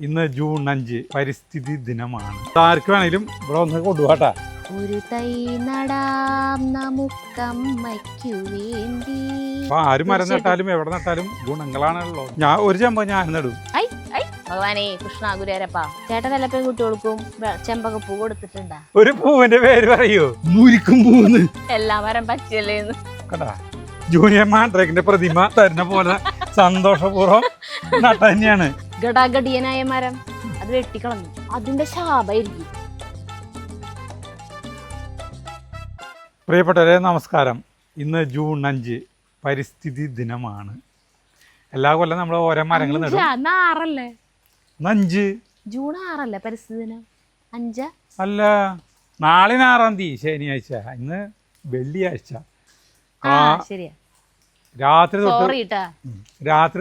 ഇന്ന് ജൂൺ 5 പരിസ്ഥിതി ദിനമാണ്. ആർക്ക് വേണമെങ്കിലും ഇവിടെ ഒന്ന് കൊണ്ടുപോട്ടാ. ഒരു തൈ നടാം നമുക്കമ്മയ്ക്കു വേണ്ടി. അപ്പൊ ആര് മരം നട്ടാലും എവിടെ നട്ടാലും ഗുണങ്ങളാണല്ലോ. ഞാൻ ഒരു ചെമ്പ ഞാൻ നടും. ഭഗവാനെ കൃഷ്ണ ഗുരുവായൂരപ്പ, ചേട്ടൻ എല്ലാ പെൺകുട്ടികൾക്കും ചെമ്പകപ്പൂ കൊടുത്തിട്ടുണ്ടാ? ഒരു പൂവിന്റെ പേര് പറയൂ. മുരിക്കും പൂന്ന് എല്ലാ മരം പറ്റിയല്ലേന്ന് കണ്ടാ. ജൂനിയർ മാൻഡ്രേക്കിന്റെ പ്രതിമ തരുന്ന പോലെ സന്തോഷപൂർവ്വം നട്ട തന്നെയാണ്. ഗടാഗടിയനായ മരം അത് വെട്ടിക്കളഞ്ഞു, അതിന്റെ ശാപമായിരിക്കും. പ്രിയപ്പെട്ടവരെ നമസ്കാരം. ഇന്ന് ജൂൺ 5 പരിസ്ഥിതി ദിനമാണ്. എല്ലാ കൊല്ലം നമ്മൾ ഓരോ മരങ്ങൾ നടും. 5 ജൂൺ 6 പരിസ്ഥിതി ദിനം. 5 അല്ല, നാളെ 6-ാം തീയതി ശനിയാഴ്ച, ഇന്ന് വെള്ളിയാഴ്ച. ശരിയാ. രാത്രി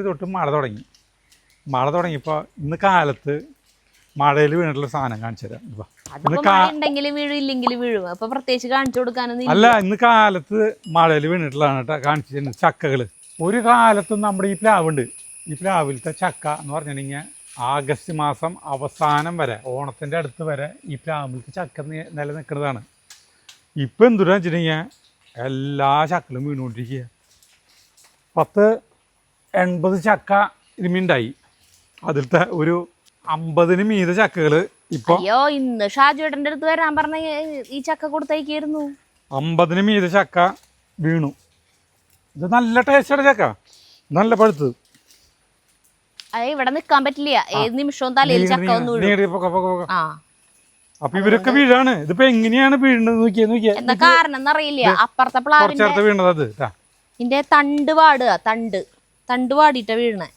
തൊട്ട് മഴ തുടങ്ങി. മഴ തുടങ്ങിയപ്പോൾ ഇന്ന് കാലത്ത് മഴയിൽ വീണിട്ടുള്ള സാധനം കാണിച്ചു തരാം. അല്ല, ഇന്ന് കാലത്ത് മഴയിൽ വീണിട്ടുള്ളതാണ് കേട്ടോ കാണിച്ചു തരുന്നത്. ചക്കകള് ഒരു കാലത്തും നമ്മുടെ ഈ പ്ലാവുണ്ട്. ഈ പ്ലാവിലത്തെ ചക്ക എന്ന് പറഞ്ഞിട്ടുണ്ടെങ്കിൽ ആഗസ്റ്റ് മാസം അവസാനം വരെ, ഓണത്തിൻ്റെ അടുത്ത് വരെ ഈ പ്ലാവിലത്തെ ചക്ക നിലനിൽക്കുന്നതാണ്. ഇപ്പം എന്തുട്ടാന്ന് വെച്ചിട്ടുണ്ടെങ്കിൽ എല്ലാ ചക്കളും വീണുകൊണ്ടിരിക്കുക. 10-80 ചക്ക ഇരുമിണ്ടായി. അതിലത്തെ ഒരു 50-ന് മീതെ ചക്കകൾ ഇപ്പൊ ഇന്ന് ഷാജുവേട്ടൻ്റെ അടുത്ത് വരാൻ പറഞ്ഞ ഈ ചക്ക കൊടുത്തേക്കായിരുന്നു. 50-ന് മീതെ ചക്ക വീണു. ഇത് നല്ല ടേസ്റ്റാണ് ചക്ക, നല്ല പഴുത്ത്. ഇവിടെ നിക്കാൻ പറ്റില്ല, ഏത് നിമിഷവും തലയിൽ ചക്ക ഒന്നും. അപ്പൊ ഇവരൊക്കെ വീഴാണ്. ഇതിപ്പോ എങ്ങനെയാണ് വീഴുന്നത് നോക്കിയാ എന്താ കാരണം എന്നറിയില്ല. അപ്പുറത്തെ പ്ലാവിന്റെ വീണത് ഇതിന്റെ തണ്ട് പാടിട്ട വീഴണേ.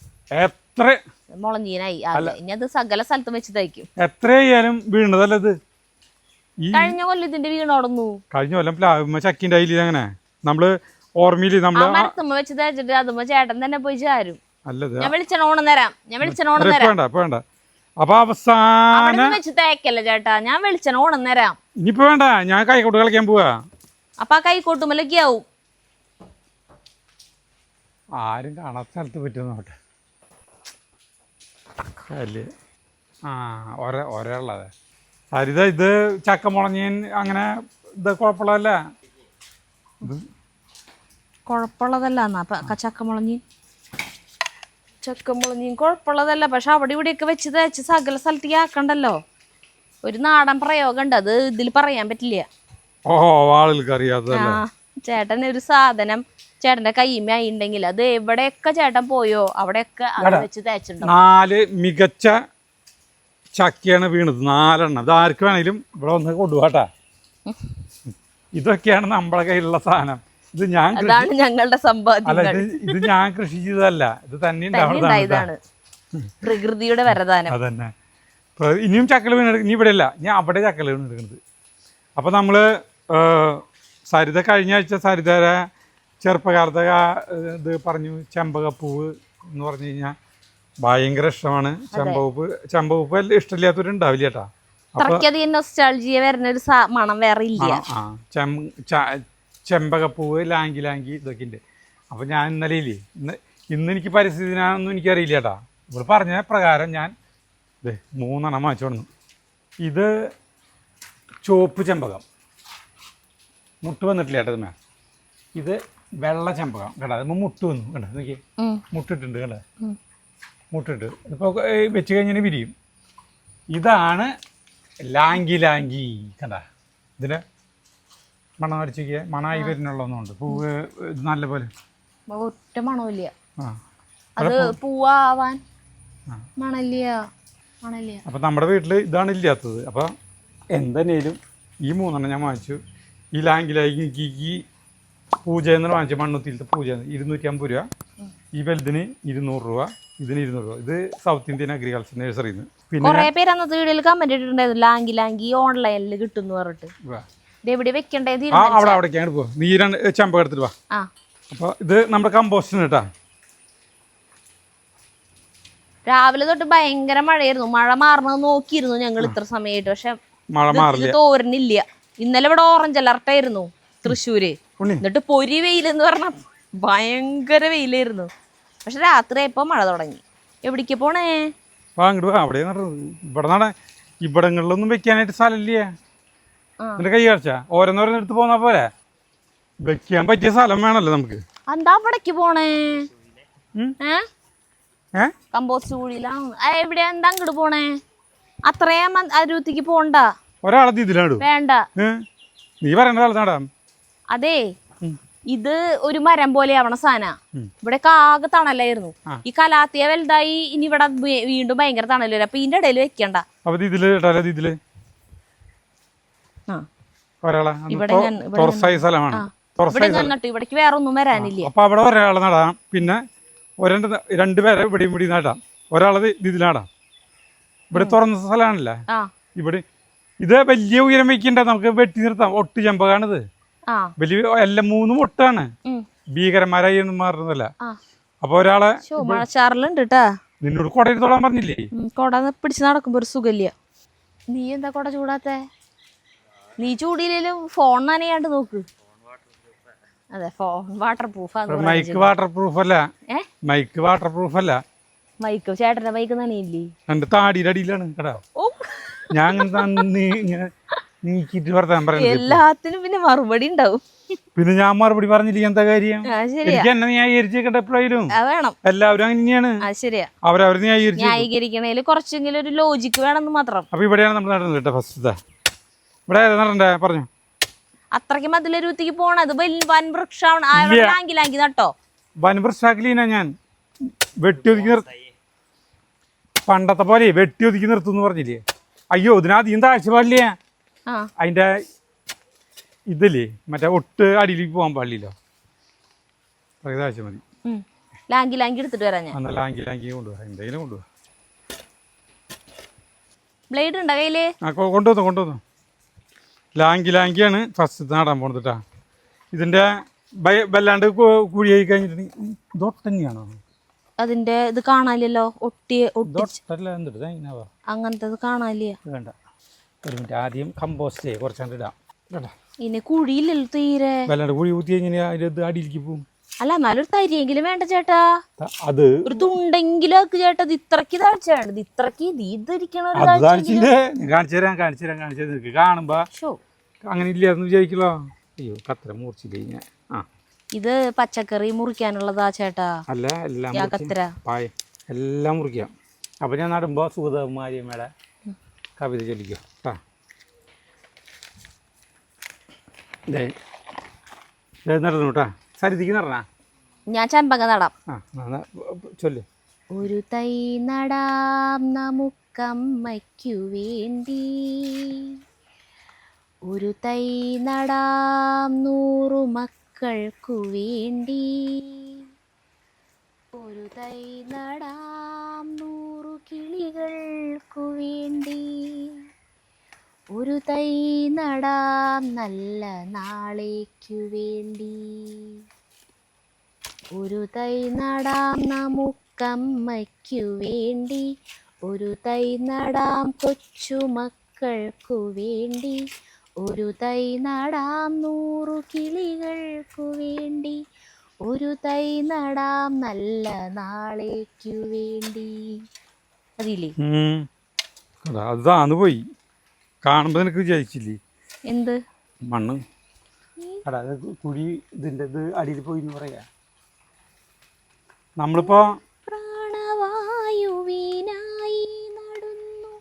എത്ര മുളഞ്ഞീനായി. ഇനി അത് സകല സ്ഥലത്തും വെച്ച് തയ്ക്കും. എത്രയായാലും വീണതല്ലത്. കഴിഞ്ഞ കൊല്ലം ഇതിന്റെ വീണോടുന്നു. കഴിഞ്ഞ കൊല്ലം പ്ലാവുമ്മ ചക്കിന്റെ അയില് അങ്ങനെ നമ്മള് ഓർമ്മയില് മരത്തുമ്മ വെച്ച് തയ്ച്ചിട്ട് അതുമ്പോ ചേട്ടൻ തന്നെ പോയി ചാരും. അല്ലത് ഞാൻ വെളിച്ചെണ്ണ തരാം. വേണ്ട. അപ്പൊ അവസാനം വെച്ച് തേക്കല്ല ചേട്ടാ, ഞാൻ വെളിച്ചെണ്ണ തരാം. ഇനിയിപ്പോ വേണ്ട, ഞാൻ കൈക്കോട്ട് കളിക്കാൻ പോവാ. അപ്പൊ ആ കൈക്കോട്ടുമല്ലൊക്കെ ആവും. ആരും കാണാത്ത സ്ഥലത്ത് പറ്റുന്നോട്ടെ. ഒരേയുള്ളത് ഹരിത. ഇത് ചക്ക മുളഞ്ഞീൻ അങ്ങനെ ഇത് കുഴപ്പമുള്ളതല്ല. ചക്കമുളഞ്ഞീൻ കുഴപ്പമുള്ളതല്ല. പക്ഷെ അവിടെ ഇവിടെയൊക്കെ വെച്ച് തേച്ച് സകല സ്ഥലത്തേക്ക് ആക്കണ്ടല്ലോ. ഒരു നാടൻ പ്രയോഗം ഉണ്ട്, അത് ഇതിൽ പറയാൻ പറ്റില്ല. ആളുകൾക്ക് അറിയാത്തതല്ലേ. ചേട്ടൻ ഒരു സാധനം ചേട്ടന്റെ കൈമ ഉണ്ടെങ്കിൽ അത് എവിടെയൊക്കെ ചേട്ടൻ പോയോ അവിടെയൊക്കെ വെച്ച് തേച്ചിട്ടുണ്ടോ. 4 മികച്ച ചക്കയാണ് വീണത്. 4 എണ്ണം. ഇത് ആർക്ക് വേണമെങ്കിലും ഇവിടെ ഒന്ന് കൊണ്ടുപോട്ടാ. ഇതൊക്കെയാണ് നമ്മുടെ കയ്യിലുള്ള സാധനം. ഇത് ഞങ്ങളുടെ സമ്പാദ്യം. ഇത് ഞാൻ കൃഷി ചെയ്തതല്ല, ഇത് തന്നെ ഉണ്ടാവുന്നതാണ്. പ്രകൃതിയുടെ വരദാനം. അതന്നെ. ഇനിയും ചക്കൽ വീണെടുക്കും. ഇനി ഇവിടെ അല്ല, ഞാൻ അവിടെ ചക്കൽ വീണെടുക്കുന്നത്. അപ്പൊ നമ്മള് സരിത കഴിഞ്ഞ ആഴ്ച സരിതയുടെ ചെറുപ്പകാലത്തെ ഇത് പറഞ്ഞു. ചെമ്പകപ്പൂവ് എന്ന് പറഞ്ഞു കഴിഞ്ഞാൽ ഭയങ്കര ഇഷ്ടമാണ്. ചെമ്പകപ്പൂ എല്ലാം ഇഷ്ടമില്ലാത്തവരുണ്ടാവില്ല കേട്ടാ. ചെമ്പകപ്പൂവ് ലാങ്കി ഇതൊക്കെ ഉണ്ട്. അപ്പൊ ഞാൻ ഇന്നലെ ഇന്ന് എനിക്ക് പരിസ്ഥിതി ദിനാണെന്നും എനിക്കറിയില്ല കേട്ടാ. ഇവിടെ പറഞ്ഞ പ്രകാരം ഞാൻ 3 എണ്ണം വാങ്ങിച്ചു വന്നു. ഇത് ചുവപ്പ് ചെമ്പകം, മുട്ട് വന്നിട്ടില്ല കേട്ടത്. ഇത് വെള്ള ചെമ്പകം കേട്ടോ. അത് മുട്ട് വന്നു കേട്ടോ. നോക്കി മുട്ടിട്ടുണ്ട് കേട്ടോ. മുട്ടിട്ട് ഇപ്പോൾ വെച്ച് കഴിഞ്ഞാൽ വിരിയും. ഇതാണ് ലാങ്കി കണ്ടാ. ഇതിന് മണം അടിച്ചേക്ക് മണമായി വരുന്നുള്ളതൊന്നുണ്ട്. പൂവ് നല്ല പോലെ ഒറ്റ മണമില്ല. അത് പൂവാൻ മണല്ല. അപ്പം നമ്മുടെ വീട്ടിൽ ഇതാണ് ഇല്ലാത്തത്. അപ്പം എന്തെന്നേലും ഈ 3 എണ്ണം ഞാൻ വാങ്ങിച്ചു. ഈ ലാങ്കി പൂജ എന്ന് വാങ്ങിച്ചു. മണ്ണുത്തിയിലത്തെ പൂജ 250 രൂപ. ഈ വലുതിന് 200 രൂപ, ഇതിന് 200 രൂപ. ഇത് സൗത്ത് ഇന്ത്യൻ അഗ്രികൾച്ചർ നഴ്സറിന്ന്. പിന്നെ പേര് അന്നത്തെ വീഡിയോയിൽ കമന്റ് ഇട്ടിട്ടുണ്ടായിരുന്നു, ലാങ്കി ഓൺലൈനിൽ കിട്ടും പറഞ്ഞിട്ട്. എവിടെ വെക്കണ്ടേത് അവിടേക്കാണ് പോ. നീ 2 ചെമ്പകം എടുത്തിട്ട് വാ. അപ്പോൾ ഇത് നമ്മുടെ കമ്പോസ്റ്റിന് കേട്ടാ. രാവിലെ തൊട്ട് ഭയങ്കര മഴയായിരുന്നു. മഴ മാറണത് നോക്കിയിരുന്നു ഞങ്ങൾ ഇത്ര സമയമായിട്ട്. പക്ഷെ മഴ മാറില്ല, തോരനില്ല. ഇന്നലെ ഇവിടെ ഓറഞ്ച് അലർട്ടായിരുന്നു തൃശ്ശൂര്. എന്നിട്ട് പൊരി വെയിലെന്ന് പറഞ്ഞ ഭയങ്കര വെയിലായിരുന്നു. പക്ഷെ രാത്രി ആയപ്പോ മഴ തുടങ്ങി. എവിടേക്ക് പോണേ? വാ അങ്ങോട്ട് വാ. അവിടെ നടന്നത് ഇവിടെ നടാൻ ഇവിടങ്ങളിലൊന്നും വെക്കാനായിട്ട് സ്ഥലമില്ലേ? എന്നിട്ട് കൈ കാണിച്ചാ ഓരോന്നോരോന്ന് എടുത്ത് പോന്നാ പോരെ? വെക്കാൻ പറ്റിയ സ്ഥലം വേണല്ലോ നമുക്ക്. എന്താ അവിടേക്ക് പോണേ? കമ്പോസ്റ്റ് കുഴിയിലാണ്. എവിടെയാ? എന്താ അങ്ങോട്ട് പോണേ? അത്രയും അരുത്തിക്ക് പോണ്ട. ഒരാളെ ഇതിലാടും വേണ്ട. നീ പറയണ്ട ആൾ നടാം. അതെ, ഇത് ഒരു മരം പോലെ ആവണ സാധന. ഇവിടെ ആകെ തണലായിരുന്നു. ഈ കലാത്തിയ വലുതായി ഇനി ഇവിടെ വീണ്ടും ഭയങ്കര തണല് വരും. അപ്പൊ ഇതിന്റെ ഇടയിൽ വെക്കണ്ട. ഇവിടേക്ക് വേറെ ഒന്നും വരാനില്ല. അപ്പൊ അവിടെ ഒരാളെ നടാം. പിന്നെ രണ്ടുപേരെ ഇവിടെയും ഇവിടെ നടാം. ഒരാളത് ഇതിൽ നടാം. ഇവിടെ തുറന്ന സ്ഥലമാണല്ലേ ഇവിടെ. ഇത് വലിയ ഉയരം വെക്കണ്ട, നമുക്ക് വെട്ടി നിർത്താം. ഒട്ട് ചെമ്പകാണിത്. വലിയ എല്ലാം 3 ഒട്ടാണ്. ഭീകരന്മാരായി ഒന്നും മാറുന്നതല്ല. അപ്പൊ ഒരാളെ മഴച്ചാറിലുണ്ട്. നിന്നോട് കൊട എടുത്തോളാൻ പറഞ്ഞില്ലേ? കൊട പിടിച്ച് നടക്കുമ്പോ ഒരു സുഖമില്ല. നീ എന്താ കൊട ചൂടാത്തെ? നീ ചൂടിയില്ലേലും ഫോൺ നനയാണ്ട് നോക്ക്. അതെ, phone waterproof. Mic waterproof അല്ല. മൈക്ക് വാട്ടർ പ്രൂഫ് അല്ല. മൈക്ക് ചേട്ടന്റെ മൈക്ക് നനയില്ലേ? എന്റെ താടിയുടെ അടിയിലാണ് കേട്ടോ. ഞാൻ നീക്കിട്ട് വർത്താൻ പറയുന്നത്. എല്ലാത്തിനും പിന്നെ മറുപടി ഉണ്ടാവും. പിന്നെ ഞാൻ മറുപടി പറഞ്ഞില്ല എന്താ കാര്യം? എനിക്ക് എന്നെ ന്യായീകരിച്ചേക്കട്ടെ എപ്പോഴും. എല്ലാവരും അങ്ങനെയാണ്. അവരവർ ന്യായീകരിക്കണേല് കുറച്ചെങ്കിലും ഒരു ലോജിക്ക് വേണമെന്ന് മാത്രം. അപ്പൊ ഇവിടെയാണ് നമ്മൾ നടന്നത് കേട്ടോ. ഫസ്റ്റ് ഇവിടെ നടണ്ടേ പറഞ്ഞു. അത്രയ്ക്ക് മതിലൊരുത്തിക്ക് പോണത് വൻ വൃക്ഷമാണ്. ലാങ്കി നട്ടോ? വൻവൃക്ഷാക്കിലീന ഞാൻ വെട്ടി ഒതുക്കി പണ്ടത്തെ പോലെ വെട്ടി ഒതുക്കി നിർത്തുന്ന് പറഞ്ഞില്ലേ? അയ്യോ, ഇതിനധികം താഴ്ച പാടില്ല. അതിന്റെ ഇതില്ലേ മറ്റേ ഒട്ട് അടിയിലേക്ക് പോകാൻ പാടില്ലല്ലോ. താഴ്ച മതി. ലാങ്കി എടുത്തിട്ട് വരാം ഞാൻ. ലാങ്കി കൊണ്ടുപോവാ. എന്തെങ്കിലും കൊണ്ടുപോവാ. ബ്ലേഡ് ഉണ്ടോ കയ്യില്? കൊണ്ടുവന്നു. ലാങ്കിയാണ് ഫസ്റ്റ് നടാൻ പോണത് കേട്ടാ. ഇതിന്റെ വല്ലാണ്ട് കുഴിയായി കഴിഞ്ഞിട്ടുണ്ടെങ്കിൽ ഇതൊട്ടന്നെയാണോ? അതിന്റെ ഇത് കാണാനില്ലല്ലോ. അങ്ങനത്തെ കാണാനില്ല. വേണ്ട, ഒരു മിനിറ്റ്. ആദ്യം കമ്പോസ്റ്റ് കുറച്ചാണ്ട് ഇടാം കേട്ടോ. ഇനി കുഴിയില്ലല്ലോ തീരെ. വല്ലാണ്ട് കുഴി കുത്തി കഴിഞ്ഞാൽ അതിന്റെ അടിയിലേക്ക് പോകും. അല്ല, നല്ലൊരു തരിയെങ്കിലും വേണ്ട ചേട്ടാ. അത് ഒരു തുണ്ടെങ്കിലും ചേട്ടാ. ഇത് ഇത്രക്ക് താഴ്ചയാണ്. ഇത്രക്ക് കാണിച്ചു തരാം. കാണുമ്പോ അങ്ങനെ ഇല്ലാന്ന് വിചാരിക്കലോ. അയ്യോ, കത്ര മൂർച്ചില്ല ഞാൻ. ഇത് പച്ചക്കറി മുറിക്കാനുള്ളതാ ചേട്ടാ. അല്ല, എല്ലാം മുറിക്കാം. അപ്പൊ ഞാൻ നടുമ്പോ സുഗതകുമാരിയമ്മയുടെ കവിത ചൊല്ലിക്കോ. നടന്നു കേട്ടാ. സരിതിക്ക് നടന്നാ ഞാൻ ചെമ്പക നടാം. ചൊല്ല്. ഒരു തൈ നടാം നമുക്കമ്മയ്ക്കു വേണ്ടി, ഒരു തൈ നടാം 100 മക്കൾക്കു വേണ്ടി, ഒരു തൈ നടാം 100 കിളികൾക്കു വേണ്ടി, ഒരു തൈ നടാം നല്ല നാളേക്കു വേണ്ടി, ഒരു തൈ നടാം നമുക്കമ്മയ്ക്കു വേണ്ടി, ഒരു തൈ നടാം കൊച്ചുമക്കൾക്കു വേണ്ടി, ഒരു തൈ നടാം 100 കിളികൾക്കു വേണ്ടി, ഒരു തൈ നടാം നല്ല നാളേക്കു വേണ്ടി. അതില്ലേ? അതാണ് പോയി കാണുമ്പോ നിനക്ക് വിചാരിച്ചില്ലേ? എന്ത് മണ്ണ് കുഴി ഇതിന്റെ ഇത് അടിയിൽ പോയി എന്ന് പറയാ. നമ്മളിപ്പോ പ്രാണവായുവിനായി നടന്നു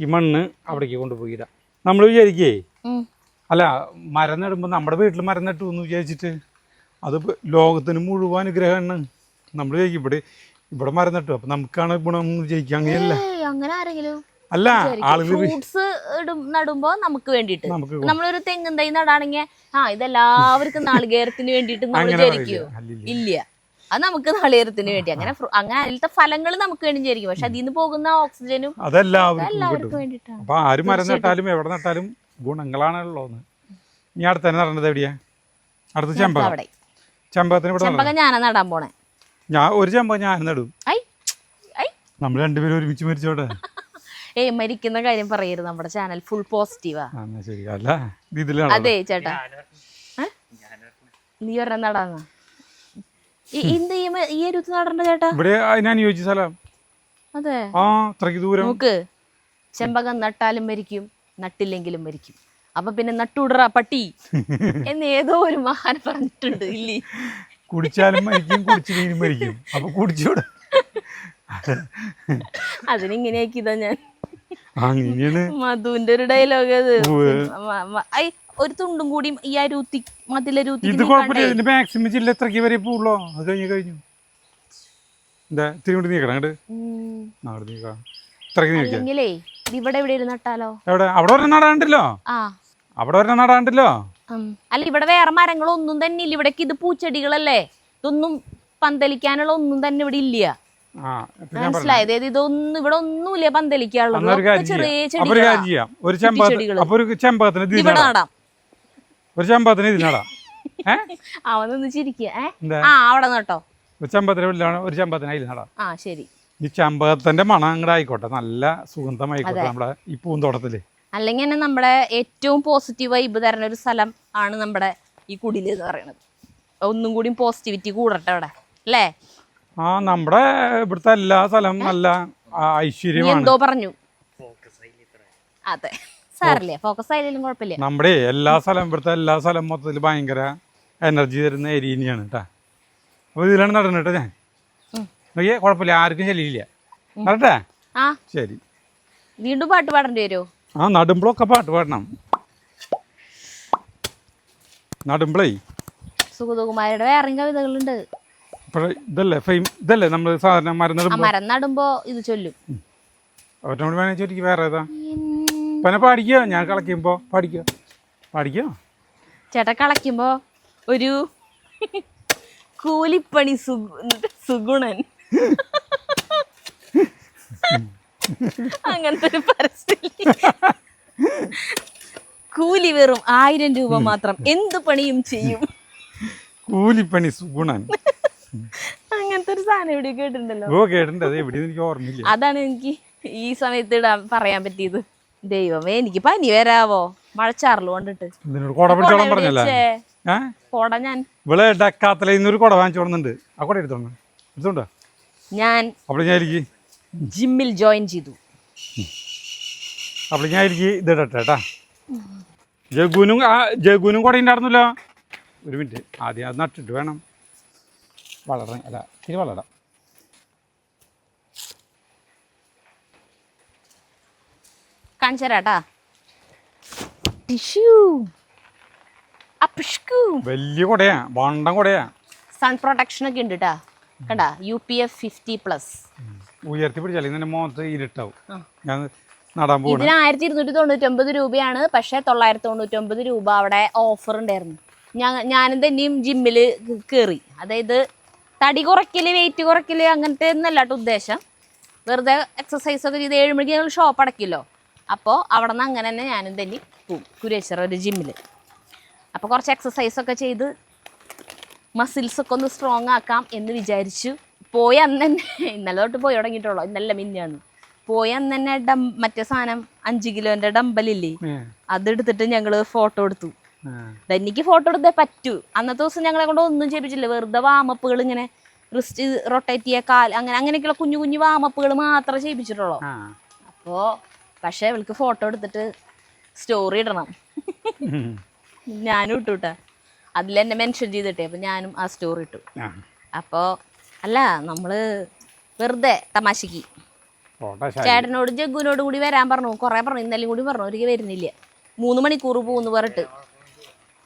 ഈ മണ്ണ് അവിടേക്ക് കൊണ്ടുപോയിടാം. നമ്മൾ വിചാരിക്കേ അല്ല, മരം നടുമ്പോൾ നമ്മുടെ വീട്ടിൽ മരം നട്ടു എന്ന് വിചാരിച്ചിട്ട് അത് ലോകത്തിന് മുഴുവൻ അനുഗ്രഹമാണ്. നമ്മൾ വിചാരിക്കും ഇവിടെ മരം നട്ടു അപ്പൊ നമുക്കാണ് ഗുണം എന്ന് വിചാരിക്കും. അങ്ങനെയല്ല. അങ്ങനെ ആരെങ്കിലും അല്ല, ആളുകൾ ഫ്രൂട്ട്സ് നടുമ്പോ നമുക്ക് വേണ്ടിട്ട്. നമ്മളൊരു തെങ്ങും തൈ നടാണെങ്കിൽ ഇതെല്ലാവർക്കും നാളികേരത്തിന് വേണ്ടിട്ട് നമ്മൾ വിചാരിക്കോ? ഇല്ല, അത് നമുക്ക് നാളികേരത്തിന് വേണ്ടി. അങ്ങനെ അതിലത്തെ ഫലങ്ങൾ നമുക്ക് വേണ്ടി വിചാരിക്കും. പക്ഷെ അതിൽ നിന്ന് പോകുന്ന ഓക്സിജനും എല്ലാവർക്കും വേണ്ടിട്ടാണ്. അപ്പൊ ആര് മരം നട്ടാലും എവിടെ നട്ടാലും ഗുണങ്ങളാണല്ലോ. ഇനി അടുത്ത് തന്നെ നടന്നത് എവിടെയാ? അടുത്ത് ചെമ്പകത്തിന് ഞാനാ നടാൻ പോണേ. ഒരു ചെമ്പകം ഞാൻ നടും. നമ്മൾ രണ്ടുപേരും ഒരുമിച്ച് മരിച്ചോട്ടെ. മരിക്കുന്ന കാര്യം പറയരുത്. നമ്മുടെ ചാനൽ ഫുൾ പോസിറ്റീവാ. അതെ ചേട്ടാ, നീ ഒരെണ്ണം നടാന്ന ഈ ഒരു നടണ്ട ചേട്ടാ. ഇവിടെ അതിനനുയോജ്യ സ്ഥലം അതെ ആ അത്രയ്ക്ക് ദൂരം. നോക്ക്, ചെമ്പകം നട്ടാലും മരിക്കും നട്ടില്ലെങ്കിലും മരിക്കും, അപ്പൊ പിന്നെ നട്ടുടറ പട്ടി എന്ന് ഏതോ ഒരു മഹാൻ പറഞ്ഞിട്ടുണ്ട് ഇല്ലേ? കുടിച്ചാലും മരിക്കും കുടിച്ചില്ലെങ്കിലും മരിക്കും, അപ്പൊ കുടിച്ചൂടെ? അതിനിങ്ങനെയാക്കി ഇതാ ഞാൻ അങ്ങനെയാണ് മധുവിന്റെ ഒരു ഡയലോഗ് അത്. ഒരു തുണ്ടും കൂടി ഈ അരൂത്തി മതിലരൂത്തി ഇത് കുഴപ്പമില്ല, ഇതിന്റെ മാക്സിമം ജില്ല എത്രയ്ക്ക് വരെ പോവുള്ളോ? അത് കഴിഞ്ഞു എന്താ ഇത്തിരി കൊണ്ട് നീക്കണം അങ്ങോട്ട് നീക്കാം, ഇത്രയ്ക്ക് നീക്കാം. അല്ലെങ്കിലേ ഇവിടെ എവിടെ നട്ടാലോ? എവിടെ? അവിടെ ഒരെണ്ണം നടാണ്ടല്ലോ, അവിടെ ഒരെണ്ണം നടാണ്ടല്ലോ. അല്ല ഇവിടെ വേറെ മരങ്ങളൊന്നും തന്നെ ഇല്ല. ഇവിടേക്ക് ഇത് പൂച്ചെടികളല്ലേ, ഇതൊന്നും പന്തലിക്കാനുള്ള ഒന്നും തന്നെ ഇവിടെ ഇല്ല. മനസ്സിലായത്? ഇതൊന്നും ഇവിടെ ഒന്നുമില്ല പന്തലിക്കാനുള്ളത്. ചെറിയ ചെമ്പകത്തിന് ഇവിടെ നടാം. ഒരു ചെമ്പകത്തിന് ഇത് നടാം. അവനൊന്ന് ചിരിക്കുക. അവിടെ നട്ടോ, ഒരു ചെമ്പകത്തിന് ഒരു ചെമ്പകത്തിന് അതിൽ നടാം. ശരി. ഈ ചെമ്പകത്തിന്റെ മണം അങ്ങോട്ട് ആയിക്കോട്ടെ, നല്ല സുഗന്ധമായിക്കോട്ടെ നമ്മുടെ ഈ പൂന്തോട്ടത്തില്. അല്ലെങ്കിൽ തന്നെ നമ്മുടെ ഏറ്റവും പോസിറ്റീവ് വൈബ് തരുന്ന ഒരു സ്ഥലം ആണ് നമ്മുടെ ഈ കുടില് എന്ന് പറയുന്നത്. ഒന്നും കൂടി പോസിറ്റിവിറ്റി കൂടട്ടെ അവിടെ, അല്ലേ? നമ്മുടെ ഇവിടുത്തെ എല്ലാ സ്ഥലം നല്ല ഐശ്വര്യമാണ്. എന്തോ പറഞ്ഞു. അതെ സാറല്ലേ, ഫോക്കസ് ആയാലും കുഴപ്പമില്ല. നമ്മുടെ എല്ലാ സ്ഥലം ഇവിടുത്തെ എല്ലാ സ്ഥലം മൊത്തത്തിൽ ഭയങ്കര എനർജി തരുന്ന ഏരിയ തന്നെയാണ് കേട്ടാ. അപ്പൊ ഇതിലാണ് നടന്നത് കേട്ടോ. ഞാൻ നോക്കിയേ, കുഴപ്പമില്ല, ആർക്കും ശല്യമില്ല. നടട്ടെ? ശരി. വീണ്ടും പാട്ട് പാടേണ്ടി വരുമോ? നടുമ്പോഴൊക്കെ പാട്ട് പാടണം. നടുമ്പോഴേ സുഗതകുമാരിയുടെ വേറെ കവിതകളുണ്ട്. ഇതല്ലേ നമ്മള് സാധാരണ മരം നടുമ്പോ ഇത് ചൊല്ലും. അവറ്റോട് വേണമെങ്കിൽ ചോദിക്കും വേറെ ഏതാ പിന്നെ പാടിക്കോ? ഞാൻ കളക്കുമ്പോ പാടിക്കോ ചേട്ടാ. കളക്കുമ്പോ ഒരു കൂലിപ്പണി സുഗുണൻ അങ്ങനത്തെ ഒരു പരസ്യം. കൂലി വെറും 1000 രൂപ മാത്രം, എന്ത് പണിയും ചെയ്യും. കൂലിപ്പണി സുഗുണൻ അങ്ങനത്തെ ഒരു സാധനം എവിടെ കേട്ടിട്ടുണ്ടല്ലോ? കേട്ടിട്ടുണ്ട്, അത് എവിടെ എനിക്ക് ഓർമ്മയില്ല. അതാണ് എനിക്ക് ഈ സമയത്ത് ഇടാൻ പറയാൻ പറ്റിയത്. ദൈവമേ, എനിക്ക് പനി വരാവോ മഴച്ചാറില് കൊണ്ടിട്ട്. കൊട ഞാൻ കൊട വാങ്ങിച്ചോടുന്നുണ്ട്. ആ കൊട എടുത്തോണ്ടോ? ഞാൻ ജിമ്മിൽ ജോയിൻ ചെയ്തു. അപ്പോൾ ഞാൻ ഇതിടട്ടെ. ജഗുനും കൊട ഉണ്ടായിരുന്നല്ലോ. ഒരു മിനിറ്റ്, ആദ്യം അത് നട്ടിട്ട് വേണം വളരണം. അല്ല, ഇനി വളരാം. കാണിച്ചരാട്ടാ. വലിയ കൊടയാ, വണ്ടം കൊടയാ. സൺ പ്രൊട്ടക്ഷൻ ഒക്കെ ഉണ്ട് കേട്ടാ. കണ്ടാ, UPF 50+. ഉയർത്തി പിടിച്ചാൽ ഇതിന്റെ മുഖത്ത് ഇരുട്ടാവും. ഞാൻ നടാൻ പോകും. ഇതിന് 1299 രൂപയാണ്. പക്ഷെ 999 രൂപ അവിടെ ഓഫർ ഉണ്ടായിരുന്നു. ഞാനും തന്നെയും ജിമ്മിൽ കയറി. അതായത് തടി കുറയ്ക്കല്, വെയിറ്റ് കുറയ്ക്കല് അങ്ങനത്തെ ഒന്നല്ലാട്ടോ ഉദ്ദേശം. വെറുതെ എക്സസൈസ് ഒക്കെ ചെയ്ത് 7 മണിക്ക് ഞങ്ങൾ ഷോപ്പ് അടക്കില്ലോ. അപ്പോൾ അവിടെ നിന്ന് അങ്ങനെ തന്നെ ഞാനും തന്നെ പോവും കുരേശ്വര ഒരു ജിമ്മിൽ. അപ്പോൾ കുറച്ച് എക്സസൈസൊക്കെ ചെയ്ത് മസിൽസൊക്കെ ഒന്ന് സ്ട്രോങ് ആക്കാം എന്ന് വിചാരിച്ചു. പോയി അന്ന് തന്നെ, ഇന്നലെ തൊട്ട് പോയി തുടങ്ങിയിട്ടുള്ളൂ, ഇന്നലെ മിന്നാന്ന് പോയി അന്ന് തന്നെ മറ്റേ സാധനം 5 കിലോന്റെ ഡമ്പലില്ലേ, അതെടുത്തിട്ട് ഞങ്ങള് ഫോട്ടോ എടുത്തു. ധനിക്ക് ഫോട്ടോ എടുത്തേ പറ്റൂ. അന്നത്തെ ദിവസം ഞങ്ങളെ കൊണ്ട് ഒന്നും ചെയ്യിപ്പിച്ചില്ല. വെറുതെ വാമപ്പുകൾ, ഇങ്ങനെ റിസ്റ്റ് റൊട്ടേറ്റ് ചെയ്യുക, കാൽ അങ്ങനെയൊക്കെയുള്ള കുഞ്ഞു കുഞ്ഞു വാമപ്പുകൾ മാത്രമേ ചെയ്യിപ്പിച്ചിട്ടുള്ളൂ. അപ്പോൾ പക്ഷേ ഇവൾക്ക് ഫോട്ടോ എടുത്തിട്ട് സ്റ്റോറി ഇടണം. ഞാനും ഇട്ടു കേട്ടാ, അതിലെന്നെ മെൻഷൻ ചെയ്തിട്ടേ. അപ്പം ഞാനും ആ സ്റ്റോറി ഇട്ടു. അപ്പോൾ അല്ല, നമ്മള് വെറുതെ തമാശക്ക് ചേട്ടനോട് ജഗ്ഗുവിനോട് കൂടി വരാൻ പറഞ്ഞു. കുറേ പറഞ്ഞു, ഇന്നലെയും കൂടി പറഞ്ഞു. ഒരിക്കലും വരുന്നില്ല. 3 മണിക്കൂർ പോകുന്നു പറഞ്ഞിട്ട്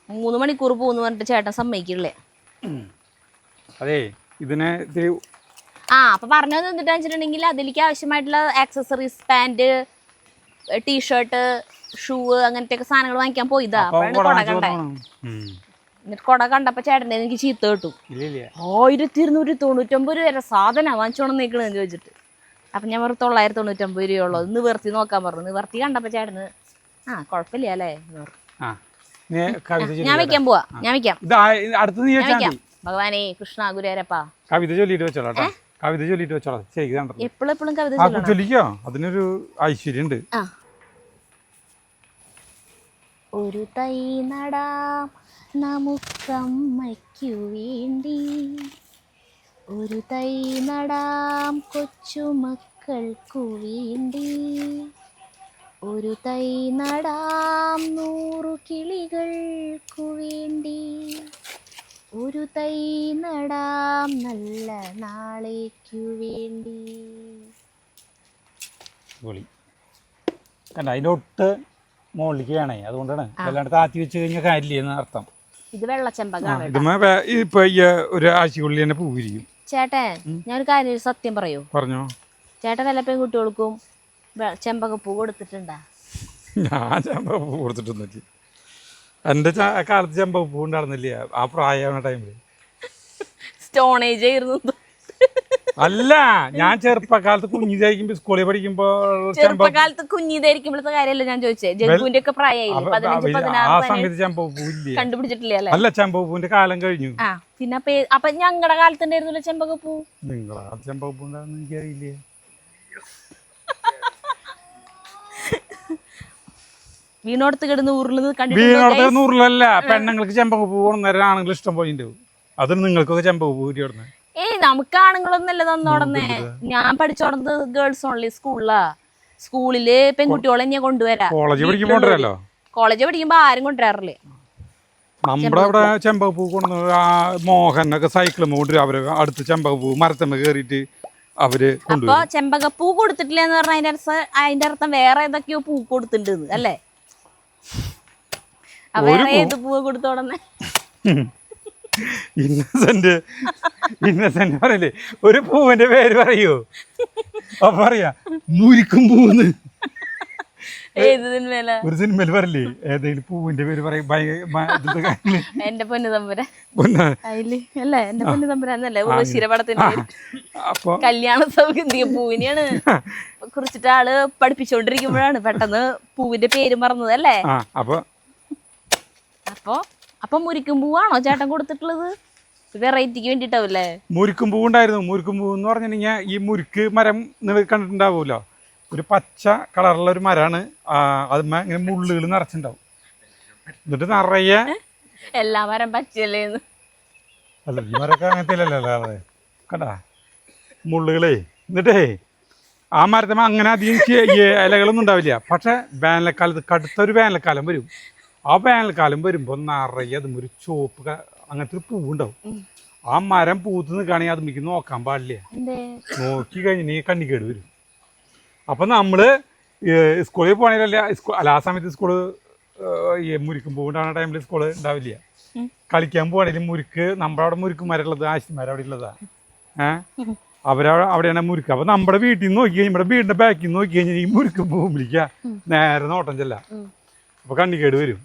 3 മണിക്കൂർ പോകുന്നു പറഞ്ഞിട്ട് ചേട്ടൻ സമ്മതിക്കില്ലേ. അതെ, ഇതിനെ അപ്പൊ പറഞ്ഞത് എന്നിട്ടാ വെച്ചിട്ടുണ്ടെങ്കിൽ അതിലേക്ക് ആവശ്യമായിട്ടുള്ള ആക്സസറീസ്, പാന്റ്, ടീഷർട്ട്, ഷൂ അങ്ങനത്തെ ഒക്കെ സാധനങ്ങൾ വാങ്ങിക്കാൻ പോയതാ. അപ്പോഴാണ് കൊട കണ്ടേ. എന്നിട്ട് കൊട കണ്ടപ്പോ ചേട്ടൻ്റെ എനിക്ക് ചീത്ത കിട്ടു. 1299 രൂപ സാധനം വാങ്ങിച്ചോണം നിൽക്കണെന്ന് ചോദിച്ചിട്ട്. അപ്പം ഞാൻ പറഞ്ഞു 999 രൂപയുള്ളൂ, നിവർത്തി നോക്കാൻ പറഞ്ഞു. നിവർത്തി കണ്ടപ്പോ ചേട്ടന് കുഴപ്പമില്ല അല്ലേ. ഞാൻ വെക്കാൻ പോവാ, ഞാൻ വെക്കാം. ഭഗവാനേ കൃഷ്ണ ഗുരുവായൂരപ്പ. കവിത ചൊല്ലിട്ട് വെച്ചോളാം. കവിത ചൊല്ലിട്ട് വെച്ചോളാം. എപ്പോഴും കവിത ചൊല്ലിക്കോ, അതിനൊരു ഐശ്വര്യം ഉണ്ട്. ഒരു തൈ നടാം നമുക്കമ്മയ്ക്കു വേണ്ടി, ഒരു തൈ നടാം കൊച്ചുമക്ക മക്കൾക്കു വേണ്ടി ഒരു തൈ നടാം 100 കിളികൾക്കു വേണ്ടി ഒരു തൈ നടാം നല്ല നാളേക്കു വേണ്ടി. കണ്ട അതിൻ്റെ ഒട്ട് മുകളിലേക്ക് വേണേ, അതുകൊണ്ടാണ് അല്ലാണ്ട് താത്തി വെച്ച് കഴിഞ്ഞാൽ കാര്യമില്ലെന്ന് അർത്ഥം. ഇത് വെള്ളച്ചെമ്പകാണ്. ഇപ്പൊ ഒരു ആഴ്ചക്കുള്ളിൽ തന്നെ പൂവിരിക്കും. ചേട്ടൻ ഞാനൊരു കാര്യം സത്യം പറയൂ. പറഞ്ഞോ. ചേട്ടൻ വല്ല പെൺകുട്ടികൾക്കും ചെമ്പകപ്പൂ കൊടുത്തിട്ടുണ്ടാ? ഞാൻ ചെമ്പകപ്പൂ കൊടുത്തിട്ടൊന്നുമില്ല. എൻ്റെ കാലത്ത് ചെമ്പകപ്പൂ ഉണ്ടായിരുന്നില്ല ആ പ്രായമായ ടൈമില്. സ്റ്റോൺ ഏജ് ആയിരുന്നു. അല്ല, ഞാൻ ചെറുപ്പകാലത്ത് കുഞ്ഞിതായിരിക്കുമ്പോ സ്കൂളിൽ പഠിക്കുമ്പോ ചെറുപ്പകാലത്ത് കുഞ്ഞിതായിരിക്കുമ്പോഴത്തെ കാര്യമല്ല ഞാൻ ചോദിച്ചേ. ജഗ്ഗുവിന്റെ ഒക്കെ പ്രായമായില്ലേ? ആ സമയത്ത് ചെമ്പകപ്പൂ ഇല്ല, കണ്ടുപിടിച്ചിട്ടില്ല. അല്ല ചെമ്പകപ്പൂവിന്റെ കാലം കഴിഞ്ഞു. പിന്നെ അപ്പൊ ഞങ്ങളുടെ കാലത്തുണ്ടായിരുന്നല്ലോ ചെമ്പകപ്പൂ. നിങ്ങളാ ചെമ്പകപ്പൂ ഉണ്ടാകുന്ന എനിക്കറിയില്ലേ. വീണോടത്ത് കിടന്ന് വീണോടത്ത് നൂറിലല്ല, പെണ്ണുങ്ങൾക്ക് ചെമ്പകപ്പൂ നേരം ആണുങ്ങൾ ഇഷ്ടം പോയിട്ടുണ്ട്. അതിന് നിങ്ങൾക്കൊക്കെ ചെമ്പകപ്പൂ കിട്ടിയോടനെ. നമുക്ക് ആണുങ്ങളൊന്നല്ല തന്നോടന്നേ. ഞാൻ പഠിച്ചോടത് ഗേൾസ് ഓൺലി സ്കൂളിലാ. സ്കൂളില് പെൺകുട്ടികളെ ഞാൻ കൊണ്ടുവരാ. കോളേജ് പഠിക്കുമ്പോണ്ടല്ലോ. കോളേജ് പഠിക്കുമ്പോ ആരും കൊണ്ടുവരാറില്ലേ. നമ്മുടെ അവിടെ ചെമ്പകപ്പൂ കൊണ്ടു മോഹനൊക്കെ സൈക്കിൾ കൊണ്ടുവരും. അവര് അടുത്ത് ചെമ്പകപ്പൂ മരത്തമ്മ കേറിയിട്ട് അവര് അപ്പൊ ചെമ്പകപ്പൂ കൊടുത്തിട്ടില്ല എന്ന് പറഞ്ഞാൽ അതിന്റെ അർത്ഥം വേറെ ഏതൊക്കെയോ പൂ കൊടുത്തിട്ടുണ്ട് അല്ലേ? വേറെ ഏത് പൂവ് കൊടുത്തോടന്നെ? ഇന്നസെന്റ് പറയല്ലേ ഒരു പൂവിന്റെ പേര് പറയോ? അപ്പൊ പറയാ മുരിക്കും പൂന്ന്. ഒരു സിനിമയിൽ പറയല്ലേ ഏതെങ്കിലും പൂവിന്റെ പേര് പറയും. എന്റെ പൊന്നു തമ്പുരാൻ അല്ലേ? എന്റെ പൊന്നു തമ്പുരാന്നല്ലേ ശിരപടത്തിന്റെ കല്യാണ സൗഗന്ധിക പൂവിനെയാണ് കുറിച്ചിട്ട് ആള് പഠിപ്പിച്ചോണ്ടിരിക്കുമ്പോഴാണ് പെട്ടെന്ന് പൂവിന്റെ പേര് മറന്നത് അല്ലേ? അപ്പൊ മുരിക്കും പൂവാണോ ചേട്ടൻ കൊടുത്തിട്ടുള്ളത്? വെറൈറ്റിക്ക് വേണ്ടിട്ടാവൂല്ലേ? മുരിക്കും പൂ ഉണ്ടായിരുന്നു. മുരിക്കും പൂ എന്ന് പറഞ്ഞിട്ടുണ്ടെങ്കിൽ ഈ മുരിക്ക് മരം നിങ്ങൾ കണ്ടിട്ടുണ്ടാവുമല്ലോ. ഒരു പച്ച കളറുള്ള ഒരു മരമാണ്. അത് ഇങ്ങനെ മുള്ളുകൾ നിറച്ചിട്ടുണ്ടാവും. എന്നിട്ട് നിറയെ എല്ലാ മരം പച്ചല്ലേന്ന്. അല്ല ഈ മരമൊക്കെ അങ്ങനത്തെ അല്ലല്ലോ കണ്ടാ മുള്ളുകളേ. എന്നിട്ടേ ആ മരത്തമ്മ അങ്ങനെ അധികം ഇലകളൊന്നും ഉണ്ടാവില്ല. പക്ഷെ വേനൽക്കാലത്ത് കടുത്തൊരു വേനൽക്കാലം വരും. ആ വേനൽക്കാലം വരുമ്പോൾ നിറയെ അതും ഒരു ചുവപ്പ് അങ്ങനത്തെ ഒരു പൂവുണ്ടാവും. ആ മരം പൂത്ത് നിൽക്കുകയാണെങ്കിൽ അത് മിക്ക് നോക്കാൻ പാടില്ല. നോക്കി കഴിഞ്ഞാൽ കണ്ണിക്കേട് വരും. അപ്പം നമ്മൾ സ്കൂളിൽ പോകണമെങ്കിലല്ല അല്ല ആ സമയത്ത് സ്കൂള് മുരിക്കും പൂവുണ്ടാകുന്ന ടൈമിൽ സ്കൂള് ഉണ്ടാവില്ല. കളിക്കാൻ പോകണമെങ്കിലും മുരിക്ക് നമ്മുടെ അവിടെ മുരിക്കും മരമുള്ളത് ആശിമാർ അവിടെ ഉള്ളതാ. അവിടെയാണ് മുരിക്ക്. അപ്പം നമ്മുടെ വീട്ടിൽ നിന്ന് നോക്കി കഴിഞ്ഞാൽ നമ്മുടെ വീടിൻ്റെ ബാക്കിൽ നിന്ന് നോക്കി കഴിഞ്ഞാൽ ഈ മുരിക്കും പൂവും വിളിക്കുക നേരെ നോട്ടം ചെല്ല. അപ്പോൾ കണ്ണിക്കേട് വരും.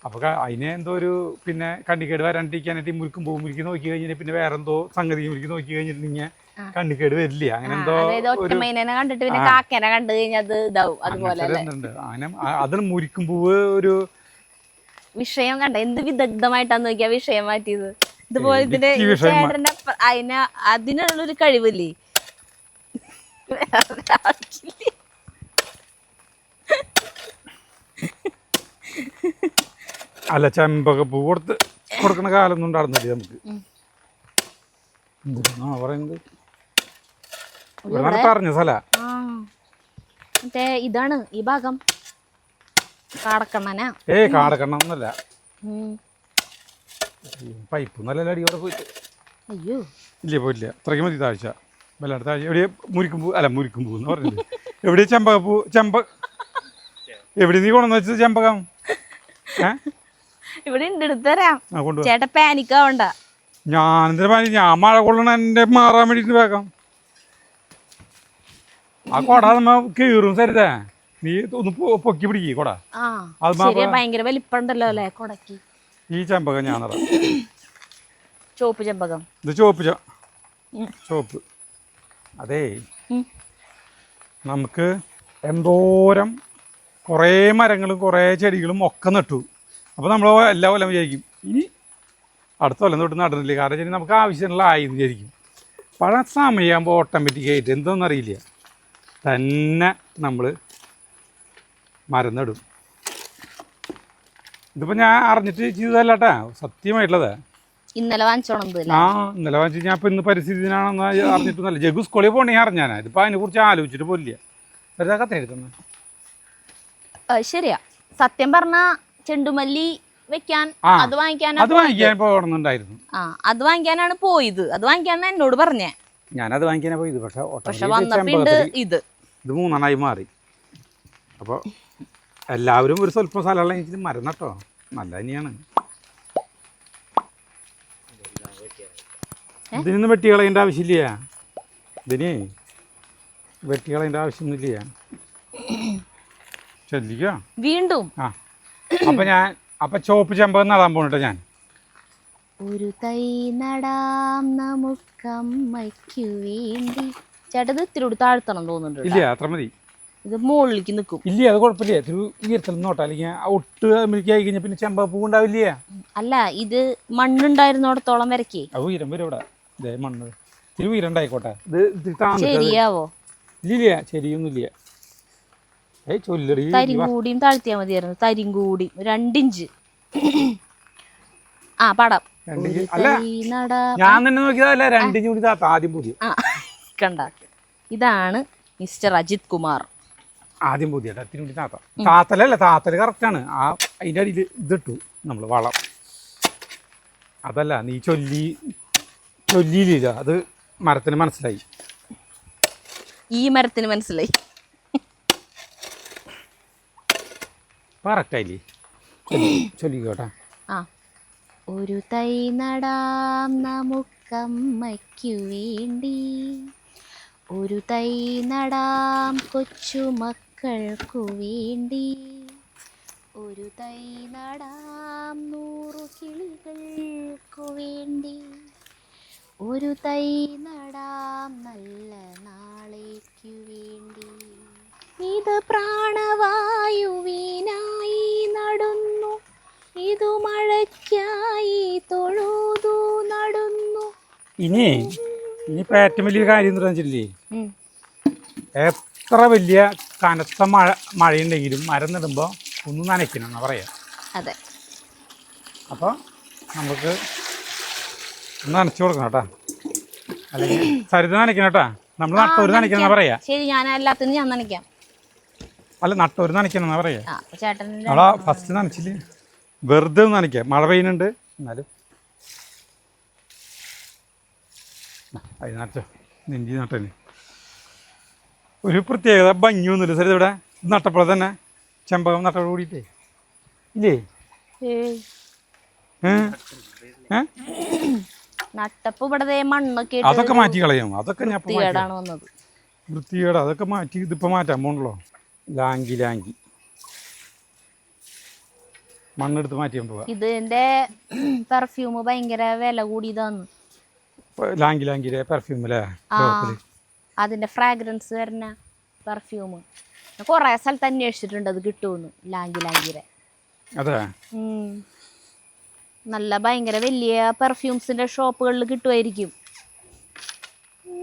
അപ്പോൾ അതിനെ എന്തോ ഒരു പിന്നെ കണ്ണിക്കേട് വരാണ്ടിരിക്കാനായിട്ട് ഈ മുരിക്കും പൂവും മുരിക്ക് നോക്കി കഴിഞ്ഞാൽ പിന്നെ വേറെ എന്തോ സംഗതി മുരിക്ക് നോക്കി കഴിഞ്ഞിട്ടുണ്ടെങ്കിൽ കണ്ണിക്കേട് വരില്ല. അങ്ങനെ എന്തോ അങ്ങനെ അതിന് മുരിക്കും പൂവ് ഒരു വിഷയം കണ്ട എന്ത് വിദഗ്ധമായിട്ടാന്ന് നോക്കിയാ വിഷയം മാറ്റിയത്. ഇതുപോലെ ഇതിന്റെ അതിനുള്ളൊരു കഴിവില്ലേ? അല്ല ചെമ്പകപ്പൂ കൊടുക്കുന്ന കാലൊന്നും ഉണ്ടായിരുന്നില്ല നമുക്ക്. പറയുന്നത് പറഞ്ഞ സ്ഥല മറ്റേ ഇതാണ് ഈ ഭാഗം കാടക്കണ്ണനാ. കാടക്കണ്ണ ഒന്നല്ല, പൈപ്പ് നല്ല അടി അവിടെ പോയിട്ട്. അയ്യോ ഇല്ലേ പോയില്ല. അത്രയ്ക്ക് മതി താഴ്ച. വല്ലാണ്ട് താഴ്ച. എവിടെയാ മുരിക്കും പൂ? അല്ല മുരിക്കും പൂ എന്ന് പറഞ്ഞത് എവിടെയാ ചെമ്പകപ്പൂ? എവിടെ നീ കൊണ്ടുവന്ന് വെച്ചത് ചെമ്പകം? ഇവിടെ ഉണ്ട്, എടുത്തരാം. ചേട്ടാ പാനിക്കാവണ്ട. ഞാനെന്തിനാ പാനി? ഞാൻ മഴ കൊള്ളണ എന്റെ മാറാൻ വേണ്ടിട്ട് വേഗം ആ കൊട നമ്മ കീറും. സരിതേ നീ ഒന്ന് പൊക്കി പിടിക്കേ കൊട. ഭയങ്കര വലിപ്പുണ്ടല്ലോ അല്ലേ കൊടക്ക്. ഈ ചെമ്പകം ഞാൻ ചോപ്പ് ചെമ്പകം. ഇത് ചോപ്പ്. അതേ നമുക്ക് എന്തോരം കുറേ മരങ്ങളും കുറേ ചെടികളും ഒക്കെ നട്ടു. അപ്പോൾ നമ്മൾ എല്ലാ കൊല്ലം വിചാരിക്കും ഇനി അടുത്ത കൊല്ലം തൊട്ട് നടുന്നില്ല. കാരണം വെച്ചാൽ നമുക്ക് ആവശ്യമുള്ള ആയെന്ന് വിചാരിക്കും. പഴ സമയമാകുമ്പോൾ ഓട്ടോമാറ്റിക്കായിട്ട് എന്തോന്നറിയില്ല തന്നെ നമ്മൾ മരം നടും. ഇതിപ്പോൾ ഞാൻ അറിഞ്ഞിട്ട് ചെയ്തതല്ല കേട്ടാ, സത്യമായിട്ടുള്ളതാ. ഇന്നലെ വാങ്ങിച്ചോണത് ആ ഇന്നലെ വാങ്ങിച്ചു. ഞാൻ ഇപ്പൊ ഇന്ന് പരിസ്ഥിതി ദിനാണെന്ന് അറിഞ്ഞിട്ടൊന്നല്ല. ജഗു സ്കൂളിൽ പോകണേ അറിഞ്ഞാനാ. ഇതിപ്പോ അതിനെ കുറിച്ച് ആലോചിച്ചിട്ട് പോലില്ല. വെറുതെ കഥ എഴുതുന്നു. ശരിയാ. സത്യം പറഞ്ഞ ചെണ്ടുമല്ലി വെക്കാൻ അത് വാങ്ങിക്കാൻ പോകണമെന്നുണ്ടായിരുന്നു. അത് വാങ്ങിക്കാനാണ് പോയത്. അത് വാങ്ങിക്കാന്ന് എന്നോട് പറഞ്ഞേ. ഞാനത് വാങ്ങിക്കാനാ പോയത്. പക്ഷെ വന്നപ്പിണ്ട് ഇത് 3 മാറി. അപ്പോൾ എല്ലാവരും ഒരു സ്വല്പം സ്ഥലമുള്ള എനിക്ക് മരം നട്ടോ. നല്ല തന്നെയാണ്. ഇതിനൊന്നും വെട്ടികളേണ്ട ആവശ്യമില്ല. ഇതിന് വെട്ടികളേണ്ട ആവശ്യമൊന്നുമില്ല. ചെല്ലിക്കോ വീണ്ടും. അപ്പൊ ചോപ്പ് ചെമ്പകം നടാൻ പോണിട്ടോ ഞാൻ. ഒരു തൈ നടാം നമുക്കമ്മയ്ക്കു വേണ്ടി. ചേട്ടത് ഇത്തിരി താഴ്ത്തണം തോന്നുന്നുണ്ട്. ഇല്ല അത്ര മതി. ഇത് മുകളിലേക്ക് നിൽക്കും. ഇല്ല അത് കുഴപ്പമില്ല. ഇത്തിരി ഉയരത്തിൽ നോട്ടാ. അല്ലെങ്കിൽ ഒട്ട് ആയി കഴിഞ്ഞാൽ പിന്നെ ചെമ്പകപ്പൂ ഉണ്ടാവില്ല. അല്ല ഇത് മണ്ണുണ്ടായിരുന്നോടത്തോളം വരക്കേ ഉയരം വരും ഇവിടെ. ഇതേ മണ്ണ് ഇത്തിരി ഉയരം ഉണ്ടായിക്കോട്ടെ. ശരിയാവോ? ഇല്ല ശരിയൊന്നുമില്ല. തരിയും കൂടിയും താഴ്ത്തിയാ മതിയായിരുന്നു. തരിയും കൂടി 2 ഇഞ്ച്. പടം ഞാൻ തന്നെ നോക്കിയതല്ല. 2 ഇഞ്ച് കൂടി താത്ത ആദ്യം പുതിയ കണ്ട. ഇതാണ് മിസ്റ്റർ അജിത് കുമാർ. ആദ്യം പുതിയ കൂടി താത്ത. താത്തലല്ല, താത്തല് കറക്റ്റാണ്. അതിൻ്റെ അടിയിൽ ഇതിട്ടു നമ്മള് വളം. അതല്ല നീ ചൊല്ലിയില്ല. അത് മരത്തിന് മനസ്സിലായി. ഈ മരത്തിന് മനസ്സിലായി. കറക്റ്റായില്ലേ? ചൊല്ലിക്കോട്ടെ. ഒരു തൈ നടാം നമുക്കമ്മയ്ക്കു വേണ്ടി. ഒരു തൈ നടാം കൊച്ചുമക്കൾക്കു വേണ്ടി. ഒരു തൈ നടാം 100 കിളികൾക്കു വേണ്ടി. ഒരു തൈ നടാം നല്ല നാളേക്കു വേണ്ടി. ഇത് പ്രാണവായുവിനായി നടുന്നു. ഇതു മഴയ്ക്കായി തൊഴുതു നടുന്നു. ഇനിയിപ്പോൾ ഏറ്റവും വലിയ കാര്യം എന്താ വെച്ചില്ലേ, എത്ര വലിയ കനത്ത മഴയുണ്ടെങ്കിലും മരം നടുമ്പോൾ ഒന്ന് നനയ്ക്കണം എന്നാ പറയാ. അതെ. അപ്പോൾ നമുക്ക് ഒന്ന് നനച്ചു കൊടുക്കണം കേട്ടാ. അല്ലെങ്കിൽ സരിത നനയ്ക്കണം കേട്ടാ. നമ്മൾ നട്ടൊരു നനയ്ക്കണം എന്നാ പറയാ. ശരി, ഞാൻ എല്ലാത്തിനും ഞാൻ നനയ്ക്കാം. അല്ല നട്ടൊരു നനയ്ക്കണം എന്നാ പറയാ. ചേട്ടൻ ഫസ്റ്റ് നനച്ചില്ലേ, വെറുതെ ഒന്ന് നനയ്ക്കാം. മഴ പെയ്യുന്നുണ്ട് എന്നാലും അത് നട്ടോ. നെഞ്ചി നട്ടന് ഒരു പ്രത്യേകത ഭംഗിയൊന്നുമില്ല സാർ. ഇവിടെ നട്ടപ്പോൾ തന്നെ ചെമ്പകം നട്ടോട് കൂടിയിട്ടേ ഇല്ലേ? അതൊക്കെ മാറ്റി കളയാം. അതൊക്കെ ഞാൻ വൃത്തികേട് അതൊക്കെ മാറ്റി ഇതിപ്പോൾ മാറ്റാൻ പോണല്ലോ. ലാങ്കി മണ്ണെടുത്ത് മാറ്റിയാൻ പോവാ. ഇതിന്റെ പെർഫ്യൂം ഭയങ്കര വില കൂടിയതാന്ന്. ലാങ്കിലെ പെർഫ്യൂം അല്ലേ? അതിന്റെ ഫ്രാഗ്രൻസ് വരുന്ന പെർഫ്യൂം കൊറേ സ്ഥലത്ത് അന്വേഷിച്ചിട്ടുണ്ട്. അത് കിട്ടുമെന്ന് ലാങ്കിരെ. അതെ, നല്ല ഭയങ്കര വലിയ പെർഫ്യൂംസിന്റെ ഷോപ്പുകളിൽ കിട്ടുമായിരിക്കും.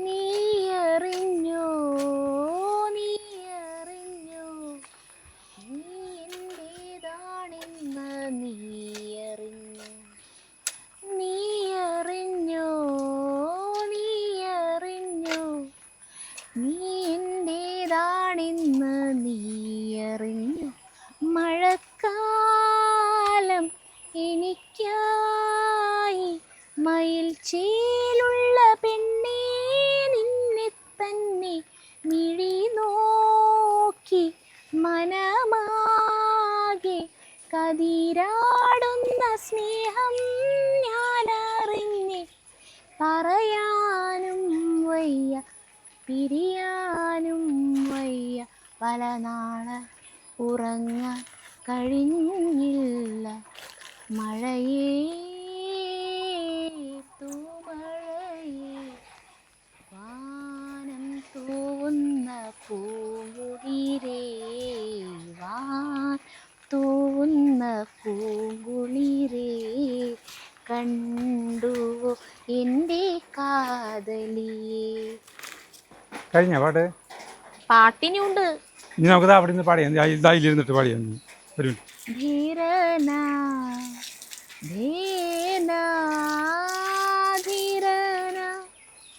നീ അറിഞ്ഞോ നീ അറിഞ്ഞോ നീ എന്റേതാണെന്ന് നീ അറിഞ്ഞോ നീ അറിഞ്ഞോ നീ അറിഞ്ഞോ നീ എന്റേതാണെന്ന് നീ അറിഞ്ഞോ. മഴക്കാലം എനിക്കായി മയിൽ ചേലുള്ള പെണ്ണേ നിന്നെ തന്നെ മിഴി നോക്കി മനമാകെ കതിരാടുന്ന സ്നേഹം ഞാനറിഞ്ഞ്. പറയാനും വയ്യ പിരിയാനും വയ്യ, പല നാള് ഉറങ്ങാൻ കഴിഞ്ഞില്ല. മഴയേ തൂമഴയേ വാനം തൂവുന്ന പൂങ്കുളിരേ തൂവുന്ന പൂങ്കുളിരേ കണ്ടുവോ എൻ്റെ കാതലിയെ. കഴിഞ്ഞ പാട്ടിനുണ്ട്. ഇനി നമുക്ക് അവിടെ നിന്ന് പാടിയാ. ഇതിലിരുന്നിട്ട് പാടിയാ. ഒരു ധീരന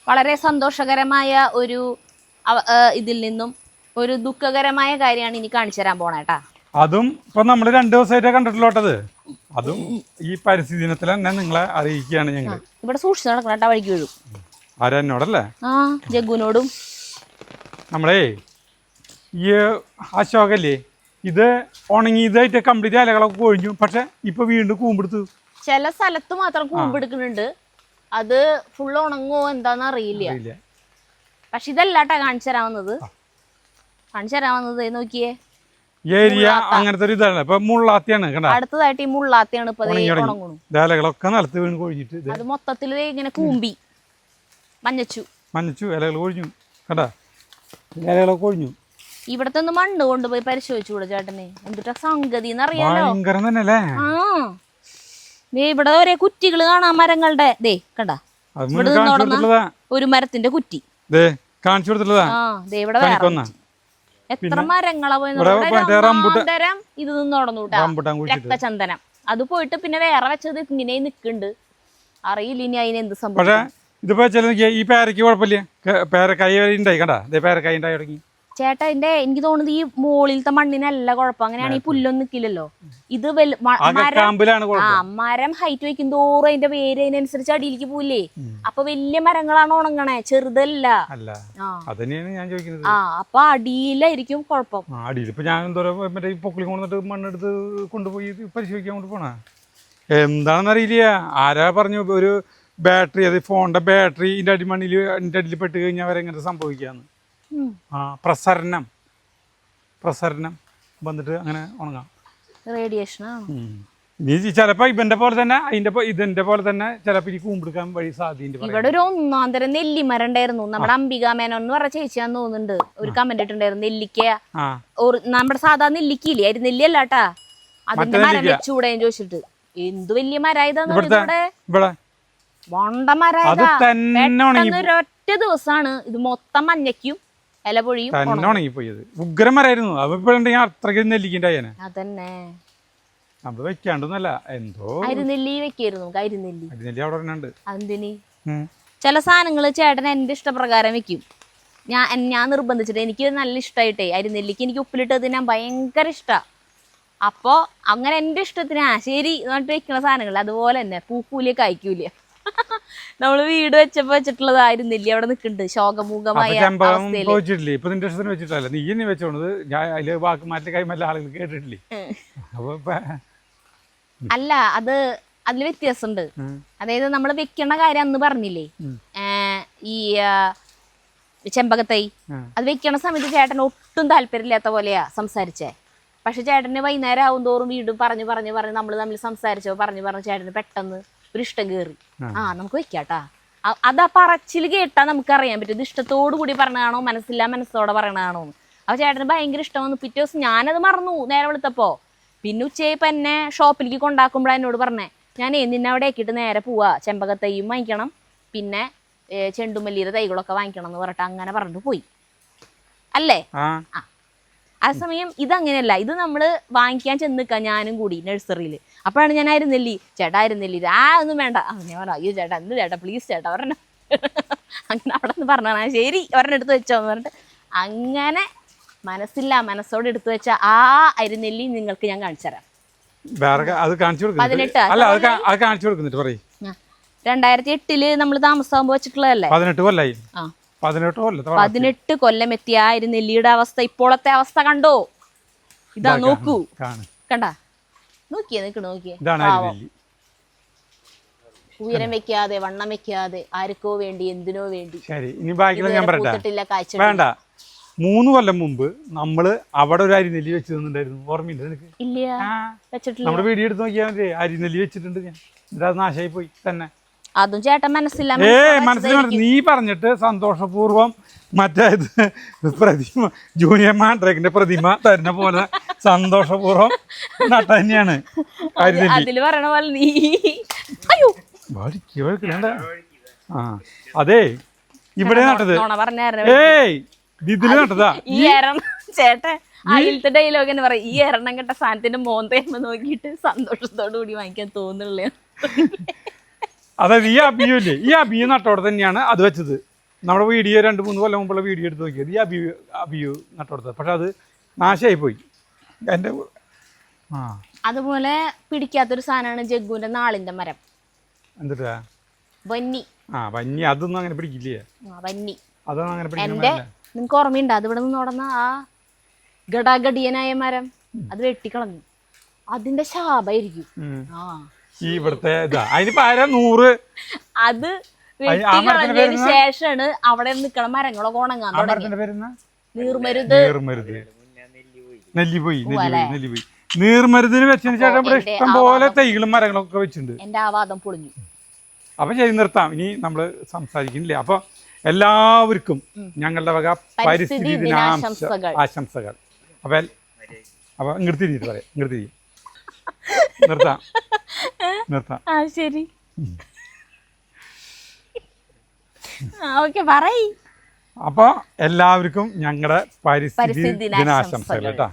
വളരെ സന്തോഷകരമായ ഒരു ഇതിൽ നിന്നും ഒരു ദുഃഖകരമായ കാര്യമാണ് ഇനി കാണിച്ചു തരാൻ പോണേട്ടാ. അതും ഇപ്പൊ നമ്മള് 2 ദിവസമായിട്ടാ കണ്ടിട്ടുള്ളോട്ടത്. അതും ഈ പരിസ്ഥിതി ദിനത്തിൽ തന്നെ നിങ്ങളെ അറിയിക്കുകയാണ് ഞങ്ങൾ. ഇവിടെ സൂക്ഷിച്ച് നടക്കണേട്ടാ, വഴിക്ക് വീഴും. ആരാ എന്നോടല്ലേ? ആ, ജഗ്ഗുനോടും. നമ്മളേ ഈ അശോകല്ലേ, ഇത് ഉണങ്ങിയതായിട്ട് കംപ്ലീറ്റ് ഇലകളൊക്കെ കൊഴിഞ്ഞു. പക്ഷെ ഇപ്പൊ വീണ്ടും കൂമ്പെടുത്തു. ചില സ്ഥലത്ത് മാത്രം കൂമ്പെടുക്കുന്നുണ്ട്. അത് ഫുള്ള് ഉണങ്ങോ എന്താന്ന് അറിയില്ല. പക്ഷെ ഇതല്ലാട്ടാ കാണിച്ചു തരാവുന്നത്. നോക്കിയേ, ഏരിയ അങ്ങനത്തെ ഒരു ഇതാണ്. ഇപ്പൊ മുള്ളാത്തിയാണ് കണ്ട. അടുത്തതായിട്ട് ഈ മുള്ളാത്തിയാണ് ഇപ്പൊ ഉണങ്ങുന്നു. ഇലകളൊക്കെ നിലത്ത് വീണ് കൊഴിഞ്ഞിട്ട് അത് മൊത്തത്തില് ഇങ്ങനെ കൂമ്പി മഞ്ഞച്ചു ഇലകൾ കൊഴിഞ്ഞു കണ്ട. ഇലകളൊക്കെ കൊഴിഞ്ഞു. ഇവിടത്തെ ഒന്ന് മണ്ണ് കൊണ്ടുപോയി പരിശോധിച്ചുകൂടെ ചേട്ടനെ? എന്തിട്ടാ സംഗതി എന്നറിയാലോ. ഭയങ്കരം തന്നെയല്ലേ. ആ, ഇവിടെ ഒരേ കുറ്റികള് കാണാം മരങ്ങളുടെ. ദേ കണ്ട, ഒരു മരത്തിന്റെ കുറ്റി കാണിച്ചു കൊടുത്തിട്ടുള്ളതാ. ഇവിടെ വേറെ എത്ര മരങ്ങളാ പോയി. ഇത് നിന്നോടന്നു രക്തചന്ദനം. അത് പോയിട്ട് പിന്നെ വേറെ വെച്ചത് ഇങ്ങനെ നിക്കുന്നുണ്ട്. അറിയില്ല ഇനി അതിന് എന്ത് സംഭവം. ഇതിപ്പോ ഈ പേരക്ക് കുഴപ്പമില്ല. പേരക്കായി ഉണ്ടായി കണ്ടാ, പേരക്കായി ഉണ്ടായി തുടങ്ങി. ചേട്ടാ എനിക്ക് തോന്നുന്നത് ഈ മോളിലത്തെ മണ്ണിനല്ല കുഴപ്പം. അങ്ങനെയാണ് ഈ പുല്ലൊന്നും നിക്കില്ലല്ലോ. ഇത് മരം ഹൈറ്റ് വെക്കും തോറും അതിന്റെ വേര് അതിനനുസരിച്ച് അടിയിലേക്ക് പോവില്ലേ. അപ്പൊ വലിയ മരങ്ങളാണ് ഉണങ്ങണേ, ചെറുതല്ല. അപ്പൊ അടിയിലായിരിക്കും കുഴപ്പം. അടിയിൽ ഇപ്പൊ ഞാൻ മറ്റേ പൊക്കിളി കൊണ്ടിട്ട് മണ്ണെടുത്ത് കൊണ്ടുപോയി പരിശോധിക്കാൻ കൊണ്ട് പോണ എന്താണെന്നറിയില്ല. ആരാ പറഞ്ഞു ഒരു ബാറ്ററി, അത് ഫോണിന്റെ ബാറ്ററി ഇതിന്റെ അടിമണ്ണിൽ അതിന്റെ അടിയിൽ പെട്ട് കഴിഞ്ഞാൽ വരെ ഇങ്ങനെ സംഭവിക്കാന്ന്. പ്രസരണം വന്നിട്ട് അങ്ങനെ ഉണങ്ങാം. റേഡിയേഷനാണ്. ഇനി ചിലപ്പോ ഇവന്റെ പോലെ തന്നെ ഇതിന്റെ പോലെ തന്നെ ചിലപ്പോ ഈ കൂമ്പെടുക്കാൻ വഴി സാധ്യത. ഇവിടെ ഒരു ഒന്നാന്തരം നെല്ലിമരം ഉണ്ടായിരുന്നു. നമ്മുടെ അംബികാമേനോൻ എന്ന് പറഞ്ഞ ചേച്ചിയാന്ന് തോന്നുന്നുണ്ട്. ഒരു കമന്റ് ഇട്ടുണ്ടായിരുന്നു, നെല്ലിക്ക നമ്മുടെ സാധാ നെല്ലിക്കയില്ലേ, അരിനെല്ലി അല്ലാട്ടാ, അതിന്റെ മരം വെച്ചൂടെ ചോദിച്ചിട്ട്. എന്ത് വലിയ മരായതാന്ന് വണ്ട മരായതാ. ഒരൊറ്റ ദിവസമാണ് ഇത് മൊത്തം മഞ്ഞയ്ക്കും ഇല പൊഴിയും ഉണങ്ങിപ്പോയത്. ഉഗ്രമരായിരുന്നു. അത്രയ്ക്ക് നെല്ലിക്കുണ്ടായേനെ. അതന്നെ നമ്മള് വെക്കാണ്ടൊന്നല്ല, എന്തോ അരിനെല്ലി വെക്കായിരുന്നു. അരിനെല്ലി അവിടെ ഉണ്ട്. എന്തിന്? ചില സാധനങ്ങള് ചേട്ടൻ എന്റെ ഇഷ്ടപ്രകാരം വെക്കും. ഞാൻ നിർബന്ധിച്ചിട്ട് എനിക്ക് നല്ല ഇഷ്ടമായിട്ടേ അരിനെല്ലിക്ക് എനിക്ക് ഉപ്പിലിട്ട് തിന്നാൻ ഭയങ്കര ഇഷ്ടാ. അപ്പൊ അങ്ങനെ എന്റെ ഇഷ്ടത്തിന് ശരി എന്നിട്ട് വെക്കുന്ന സാധനങ്ങൾ അതുപോലെ തന്നെ പൂക്കൂലിയ കായ്ക്കൂല. നമ്മള് വീട് വെച്ചിട്ടുള്ളത് ആയിരുന്നില്ല, അവിടെ നിൽക്കുന്നുണ്ട് ശോകമൂകമായ അല്ല. അതില് വ്യത്യാസമുണ്ട്. അതായത് നമ്മള് വെക്കണ കാര്യം അന്ന് പറഞ്ഞില്ലേ, ഈ ചെമ്പകത്തൈ അത് വെക്കണ സമയത്ത് ചേട്ടൻ ഒട്ടും താല്പര്യമില്ലാത്ത പോലെയാ സംസാരിച്ചേ. പക്ഷെ ചേട്ടന് വൈകുന്നേരം ആവും തോറും വീണ്ടും പറഞ്ഞു നമ്മള് തമ്മിൽ സംസാരിച്ചോ പറഞ്ഞു ചേട്ടന് പെട്ടെന്ന് ഒരു ഇഷ്ടം കയറി. നമുക്ക് വെക്കാട്ടാ. അതാ പറച്ചില് കേട്ടാ നമുക്കറിയാൻ പറ്റും ഇത് ഇഷ്ടത്തോടു കൂടി പറഞ്ഞതാണോ മനസ്സോടെ പറയണതാണോ. അപ്പൊ ചേട്ടന് ഭയങ്കര ഇഷ്ടം വന്നു. പിറ്റേ ദിവസം ഞാനത് മറന്നു നേരെ വെളുത്തപ്പോ. പിന്നെ ഉച്ചയായപ്പോ എന്നെ ഷോപ്പിലേക്ക് കൊണ്ടാക്കുമ്പോഴാണ് എന്നോട് പറഞ്ഞേ, ഞാൻ നിന്നെ അവിടെ ആക്കിയിട്ട് നേരെ പോവാ, ചെമ്പകത്തൈയും വാങ്ങിക്കണം പിന്നെ ചെണ്ടുമല്ലിയുടെ തൈകളൊക്കെ വാങ്ങിക്കണം എന്ന് പറഞ്ഞിട്ട് അങ്ങനെ പറഞ്ഞിട്ട് പോയി അല്ലേ. ആ സമയം ഇതങ്ങനെയല്ല. ഇത് നമ്മള് വാങ്ങിക്കാൻ ചെന്നിക്കാം ഞാനും കൂടി നഴ്സറിയിൽ. അപ്പോഴാണ് ഞാൻ ആയിരുന്നില്ലേ ഒന്നും വേണ്ട. ഞാൻ പറഞ്ഞു അയ്യോ ചേട്ടാ എന്ത് ചേട്ടാ പ്ലീസ് ചേട്ടാ പറഞ്ഞ അങ്ങനെ അവിടെ നിന്ന് പറഞ്ഞാ ശരി ഒരെണ്ണം എടുത്ത് വെച്ചോന്ന് പറഞ്ഞിട്ട് അങ്ങനെ മനസ്സോടെ എടുത്തു വെച്ച ആ അരിനെല്ലി നിങ്ങൾക്ക് ഞാൻ കാണിച്ചു തരാം. 2008 നമ്മൾ താമസാകുമ്പോ വെച്ചിട്ടുള്ളതല്ലേ. 18 കൊല്ലം എത്തിയ ആ അരിനെല്ലിയുടെ അവസ്ഥ ഇപ്പോഴത്തെ അവസ്ഥ കണ്ടോ? ഇതാ നോക്കൂ, കണ്ടാ നോക്കിയേ ഉയരം വെക്കാതെ വണ്ണം വെക്കാതെ ആർക്കോ വേണ്ടി എന്തിനോ വേണ്ടി. വേണ്ട 3 കൊല്ലം മുമ്പ് നമ്മള് അവിടെ ഒരു അരിനെല്ലി വെച്ച് തന്നിട്ടുണ്ടായിരുന്നു, ഓർമ്മയില്ല നിനക്ക്? ഇല്ല, നമ്മുടെ വീഡിയോ എടുത്ത് നോക്കിയാൽ മതി. അരിനെല്ലി വെച്ചിട്ടുണ്ട് ഞാൻ, അത് നാശമായി പോയി തന്നെ. അതും ചേട്ടൻ മനസ്സിലാ നീ പറഞ്ഞിട്ട് സന്തോഷപൂർവ്വം മറ്റേത് പ്രതിമ ജൂനിയർ മാൻഡ്രേക്കിന്റെ പ്രതിമ തരുന്ന പോലെ സന്തോഷപൂർവ്വം നട്ട തന്നെയാണ് അതില് പറയണ പോലെ നീ. അതെ ഇവിടെ നട്ടത്. ഇതില് നട്ടതാ ചേട്ടൻ അതിലത്തെ ഡയലോഗ് എന്ന് പറയും ഈ എണ്ണം കെട്ട സാധനത്തിന്റെ മോന്തയമ്മ നോക്കിയിട്ട് സന്തോഷത്തോടു കൂടി വാങ്ങിക്കാൻ തോന്നുന്നില്ലേ. അതായത് ഈ അബിയുല്ലേ, ഈ അബിയു നട്ടോടെ തന്നെയാണ് അത് വെച്ചത്. നമ്മുടെ വീഡിയോ 2-3 കൊല്ലം മുമ്പുള്ള വീഡിയോ എടുത്ത് നോക്കിയത് ഈ അബിയു നട്ടോടത്തത്. പക്ഷെ അത് നാശമായി പോയി എൻ്റെ. ആ അതുപോലെ പിടിക്കാത്തൊരു സാധനമാണ് ജഗ്ഗുവിന്റെ നാളിന്റെ മരം. എന്തിട്ടാ വന്നി. വന്നി അതൊന്നും അങ്ങനെ പിടിക്കില്ലേ? വന്നി അതൊന്നും അങ്ങനെ എന്റെ നിങ്ങക്ക് ഓർമ്മയുണ്ടോ? അത് ഇവിടെ നിന്ന് നടന്ന ആ ഗടാഗടിയനായ മരം അത് വെട്ടിക്കളഞ്ഞു. അതിന്റെ ശാപായിരിക്കും. ഈ ഇവിടുത്തെ ഇതാ അതിനിപ്പോ 100 അത് വെട്ടിക്കളഞ്ഞതിന് ശേഷമാണ് അവിടെ നിൽക്കണ മരങ്ങളൊക്കെ ഉണങ്ങാൻ തുടങ്ങി. നീർമരുത്. നെല്ലിപ്പോയി. നീർമരുതിന് വെച്ചതിന് ശേഷം ഇവിടെ ഇഷ്ടം പോലെ തൈകളും മരങ്ങളൊക്കെ വെച്ചിട്ടുണ്ട്. എന്റെ ആ വാദം പൊളിഞ്ഞു. അപ്പൊ ചെയ്ത് നിർത്താം, ഇനി നമ്മള് സംസാരിക്കുന്നില്ല. അപ്പൊ എല്ലാവർക്കും ഞങ്ങളുടെ വക പരിസ്ഥിതി ആശംസകൾ. അപ്പൊ ഇങ്ങോട്ട് തിരിഞ്ഞിട്ട് പറയാം, ഇങ്ങോട്ട് തിരിയും. നിർത്താം. ശരി, ഓക്കെ പറയ്. അപ്പൊ എല്ലാവർക്കും ഞങ്ങളുടെ പരിസ്ഥിതി ദിനാശംസകൾ കേട്ടോ.